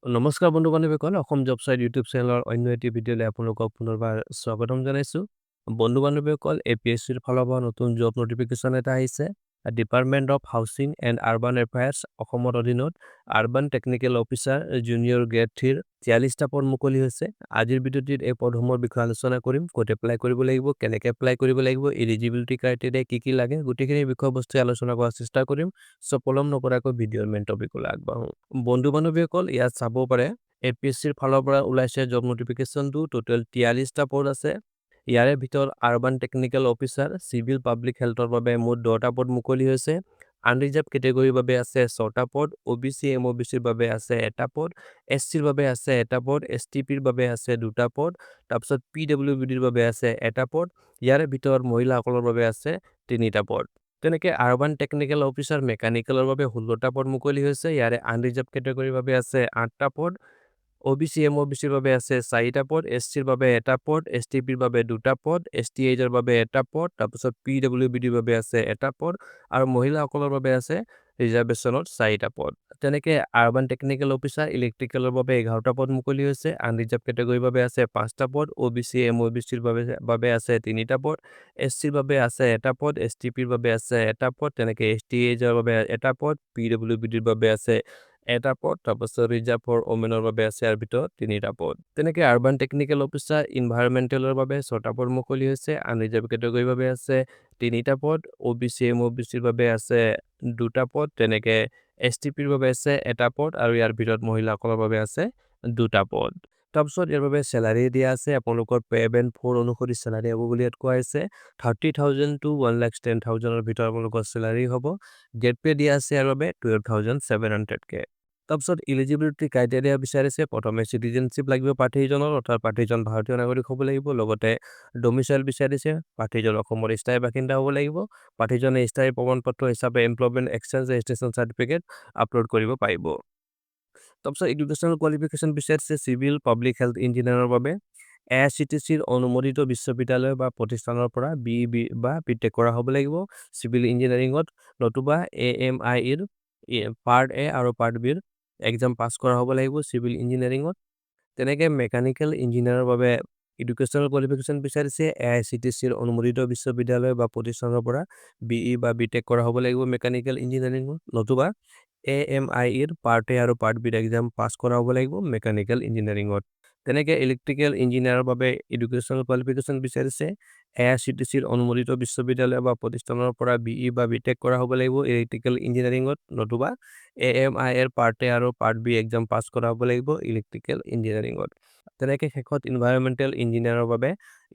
নমস্কাৰ বন্ধু বান্ধৱীসকল অসম জব চাইট ইউটিউব চেনেলৰ অন্য এটি ভিডিঅ'লৈ আপোনালোকক পুনৰবাৰ স্বাগতম জনাইছোঁ বন্ধু বান্ধৱীসকল APSCৰ ফালৰ পৰা নতুন জব নটিফিকেশ্যন এটা আহিছে department of housing and urban affairs অসমৰ অধীনত urban technical officer junior grade 3 43টা পদ মুকলি হৈছে আজিৰ ভিডিঅ'টিত এই পদসমূহৰ বিষয়ে আলোচনা কৰিম ক'ত এপ্লাই কৰিব লাগিব কেনেকৈ এপ্লাই কৰিব লাগিব এলিজিবিলিটি ক্ৰাইটেৰিয়া কি লাগে গোটেইখিনি বিষয়বস্তু আলোচনা কৰাৰ চেষ্টা কৰিম সো পলম নকৰাকৈ ভিডিঅ'ৰ মেইন টপিকলৈ আগবাঢ়ো বন্ধু বান্ধৱীসকল ইয়াত চাব পাৰে APSCৰ ফালৰ পৰা ওলাইছে জব নটিফিকেশ্যনটো টোটেল 43টা পদ আছে ইয়াৰে ভিতৰত urban technical officer civil public হেল্থৰ বাবে মুঠ 10টা পদ মুকলি হৈছে আনৰিজাৰ্ভ কেটেগৰীৰ বাবে আছে 6টা পদ OBC MOBCৰ বাবে আছে 1টা পদ SCৰ বাবে আছে 1টা পদ STPৰ বাবে আছে 2টা পদ তাৰপিছত PwBDৰ বাবে আছে 1টা পদ ইয়াৰে ভিতৰত মহিলাসকলৰ বাবে আছে 3টা পদ তেনেকে আৰ্বান টেকনিকেল অফিচাৰ মেকানিকেলৰ বাবে 16টা পদ মুকলি হৈছে ইয়াৰে আনৰিজাৰ্ভ কেটেগৰীৰ বাবে আছে 8টা পদ OBC MOBCৰ বাবে আছে 4টা পদ SCৰ বাবে 1টা পদ STPৰ বাবে 2টা পদ STHৰ বাবে 1টা পদ তাৰপিছত PwBDৰ বাবে আছে 1টা পদ আৰু মহিলাসকলৰ বাবে আছে ৰিজাৰ্ভেশ্যনত 4টা পদ তেনেকে আৰ্বান টেকনিকেল অফিচাৰ ইলেক্ট্ৰিকেলৰ বাবে 11টা পদ মুকলি হৈছে আনৰিজাৰ্ভ কেটেগৰীৰ বাবে আছে 5টা পদ OBC MOBCৰ বাবে আছে 3টা পদ SCৰ বাবে আছে 1টা পদ STPৰ বাবে আছে 1টা পদ তেনেকে STHৰ বাবে 1টা পদ PwBDৰ বাবে আছে 1টা পদ তাৰপিছত ৰিজাৰ্ভ ফৰ ওমেনৰ বাবে আছে ইয়াৰ ভিতৰত 3টা পদ তেনেকে আৰ্বান টেকনিকেল অফিচাৰ ইনভাইৰনমেণ্টেলৰ বাবে 6টা পদ মুকলি হৈছে আনৰিজাৰ্ভ কেটেগৰীৰ বাবে আছে 3টা পদ OBC MOBCৰ বাবে আছে 2টা পদ তেনেকে STPৰ বাবে আছে 1টা পদ আৰু ইয়াৰ ভিতৰত মহিলাসকলৰ বাবে আছে 2টা পদ তাৰপিছত ইয়াৰ বাবে স্যালাৰি দিয়া আছে আপোনালোকৰ পে বেণ্ড 4 অনুসৰি স্যালাৰি হ'ব বুলি কোৱা হৈছে 30,000 to 1,10,000 ৰ ভিতৰত আপোনালোকৰ স্যালাৰি হ'ব গেট পে দিয়া আছে ইয়াৰ বাবে 12,700 কে তাৰপিছত এলিজিবিলিটি ক্ৰাইটেৰিয়া বিচাৰিছে প্ৰথমে সিটিজেনশিপ লাগিব প্ৰাৰ্থীজনৰ অৰ্থাৎ প্ৰাৰ্থীজন ভাৰতীয় নাগৰিক হ'ব লাগিব লগতে ডমিচাইল বিচাৰিছে প্ৰাৰ্থীজন অসমৰ স্থায়ী বাসিন্দা হ'ব লাগিব প্ৰাৰ্থীজনে স্থায়ী প্ৰমাণপত্ৰ হিচাপে employment exchange registration certificate upload কৰিব পাৰিব তাৰপিছত এডুকেশ্যনেল কোৱালিফিকেশ্যন বিচাৰিছে চিভিল পাব্লিক হেল্থ ইঞ্জিনিয়াৰৰ বাবে AICTCৰ অনুমোদিত বিশ্ববিদ্যালয় বা প্ৰতিষ্ঠানৰ পৰা BE বা BTech কৰা হ'ব লাগিব চিভিল ইঞ্জিনিয়াৰিঙত নতুবা AMIৰ পাৰ্ট A আৰু পাৰ্ট B ৰ এক্সাম পাছ কৰা হ'ব লাগিব চিভিল ইঞ্জিনিয়াৰিঙত তেনেকে মেকানিকেল ইঞ্জিনিয়াৰৰ বাবে এডুকেশ্যনেল কোৱালিফিকেশ্যন বিচাৰিছে AICTCৰ অনুমোদিত বিশ্ববিদ্যালয় বা প্ৰতিষ্ঠানৰ পৰা BE বা BTech কৰা হ'ব লাগিব মেকানিকেল ইঞ্জিনিয়াৰিঙত নতুবা AMIৰ পাৰ্ট A আৰু পাৰ্ট B ৰ এক্সাম পাছ কৰা হ'ব লাগিব মেকানিকেল ইঞ্জিনিয়াৰিঙত তেনেকে ইলেক্ট্ৰিকেল ইঞ্জিনিয়াৰৰ বাবে এডুকেশ্যনেল কোৱালিফিকেশ্যন বিচাৰিছে AICTCৰ অনুমোদিত বিশ্ববিদ্যালয় বা প্ৰতিষ্ঠানৰ পৰা BE বা BTech কৰা হ'ব লাগিব ইলেক্ট্ৰিকেল ইঞ্জিনিয়াৰিঙত নতুবা AMIৰ পাৰ্ট A আৰু পাৰ্ট B এক্সাম পাছ কৰা হ'ব লাগিব ইলেক্ট্ৰিকেল ইঞ্জিনিয়াৰিঙত তেনেকে শেষত এনভাইৰনমেণ্টেল ইঞ্জিনিয়াৰৰ বাবে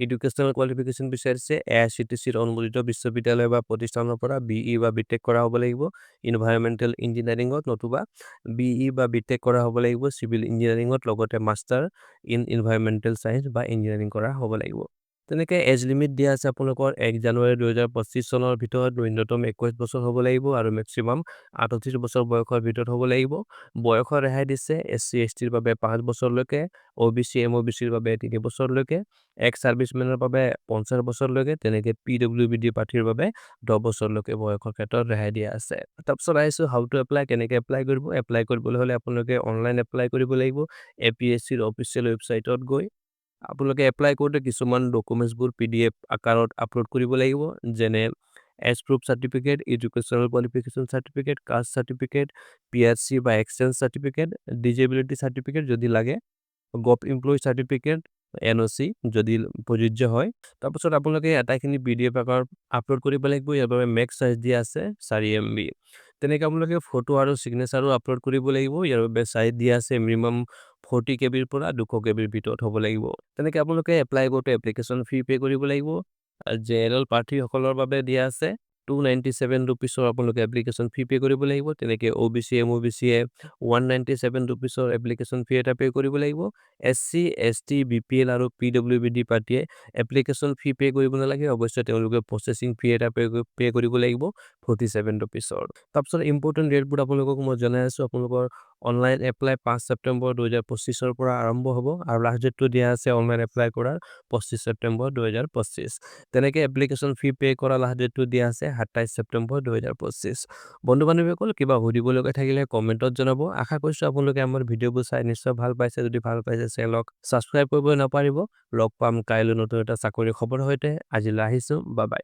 এডুকেশ্যনেল কোৱালিফিকেশ্যন বিচাৰিছে AICTCৰ অনুমোদিত বিশ্ববিদ্যালয় বা প্ৰতিষ্ঠানৰ পৰা BE বা BTech কৰা হ'ব লাগিব এনভাইৰনমেণ্টেল ইঞ্জিনিয়াৰিঙত নতুবা BE বা BTech কৰা হ'ব লাগিব চিভিল ইঞ্জিনিয়াৰিঙত লগতে মাষ্টাৰ ইন এনভাইৰনমেণ্টেল সায়েন্স বা ইঞ্জিনিয়াৰিং কৰা হ'ব লাগিব তেনেকে এজ লিমিট দিয়া আছে আপোনালোকৰ 1 জানুৱাৰী 2025 চনৰ ভিতৰত ন্যূনতম 21 বছৰ হ'ব লাগিব আৰু মেক্সিমাম 38 বছৰ বয়সৰ ভিতৰত হ'ব লাগিব বয়সৰ ৰেহাই দিছে SC STৰ বাবে 5 বছৰলৈকে OBC MOBCৰ বাবে 3 বছৰলৈকে এক্স সাৰ্ভিসমেনৰ বাবে 50 বছৰলৈকে তেনেকে PwBD প্ৰাৰ্থীৰ বাবে 10 বছৰলৈকে বয়সৰ ক্ষেত্ৰত ৰেহাই দিয়া আছে তাৰপিছত আহিছো হাউ টু এপ্লাই কেনেকৈ এপ্লাই কৰিবলৈ হ'লে আপোনালোকে অনলাইন এপ্লাই কৰিব লাগিব APSCৰ অফিচিয়েল ৱেবছাইটত গৈ আপোনালোকে এপ্লাই কৰোঁতে কিছুমান ডকুমেণ্টছবোৰ PDF আকাৰত আপলোড কৰিব লাগিব যেনে age proof certificate educational qualification certificate caste certificate PRC বা এক্সচেঞ্জ চাৰ্টিফিকেট ডিজেবিলিটি চাৰ্টিফিকেট যদি লাগে গভ এমপ্লয়ি চাৰ্টিফিকেট NOC যদি প্ৰযোজ্য হয় তাৰপিছত আপোনালোকে এটাখিনি PDF আকাৰত আপলোড কৰিব লাগিব ইয়াৰ বাবে মেক্স সাইজ দিয়া আছে 4 MB তেনেকৈ আপোনালোকে ফটো আৰু সিগনেচাৰো আপলোড কৰিব লাগিব ইয়াৰ বাবে সাইজ দিয়া আছে মিনিমাম 40 KB ৰ পৰা 200 KB ৰ ভিতৰত হ'ব লাগিব তেনেকৈ আপোনালোকে এপ্লাই কৰোঁতে এপ্লিকেশ্যন ফি পে কৰিব লাগিব জেনেৰেল প্ৰাৰ্থীসকলৰ বাবে দিয়া আছে 297 rupeesৰ আপোনালোকে এপ্লিকেশ্যন ফি পে কৰিব লাগিব তেনেকৈ OBC MOBC 197 rupeesৰ এপ্লিকেশ্যন ফি এটা পে কৰিব লাগিব SC ST BPL আৰু PwBD পাৰ্টিয়ে এপ্লিকেশ্যন ফি পে কৰিব নালাগে অৱশ্যে তেওঁলোকে প্ৰসেছিং ফি এটা পে কৰিব লাগিব 47 rupeesৰ তাৰপিছত ইম্পৰ্টেণ্ট ডেটবোৰ আপোনালোকক মই জনাই আছোঁ আপোনালোকৰ অনলাইন এপ্লাই 5 ছেপ্টেম্বৰ 2025 ৰ পৰা আৰম্ভ হ'ব আৰু লাষ্ট ডেটটো দিয়া আছে অনলাইন এপ্লাই কৰাৰ 25 ছেপ্টেম্বৰ 2025 তেনেকে এপ্লিকেশ্যন ফি পে কৰা লাষ্ট ডেটটো দিয়া আছে 27 ছেপ্টেম্বৰ 2025 বন্ধু বান্ধৱীসকল কিবা সুধিব লগা থাকিলে কমেণ্টত জনাব আশা কৰিছোঁ আপোনালোকে আমাৰ ভিডিঅ'বোৰ চাই নিশ্চয় ভাল পাইছে যদি ভাল পাইছে চেনেলক ছাবস্ক্ৰাইব কৰিব নাপাহৰিব লগ পাম কাইলৈ নতুন এটা চাকৰি খবৰ সৈতে আজিলৈ আহিছোঁ বাই বাই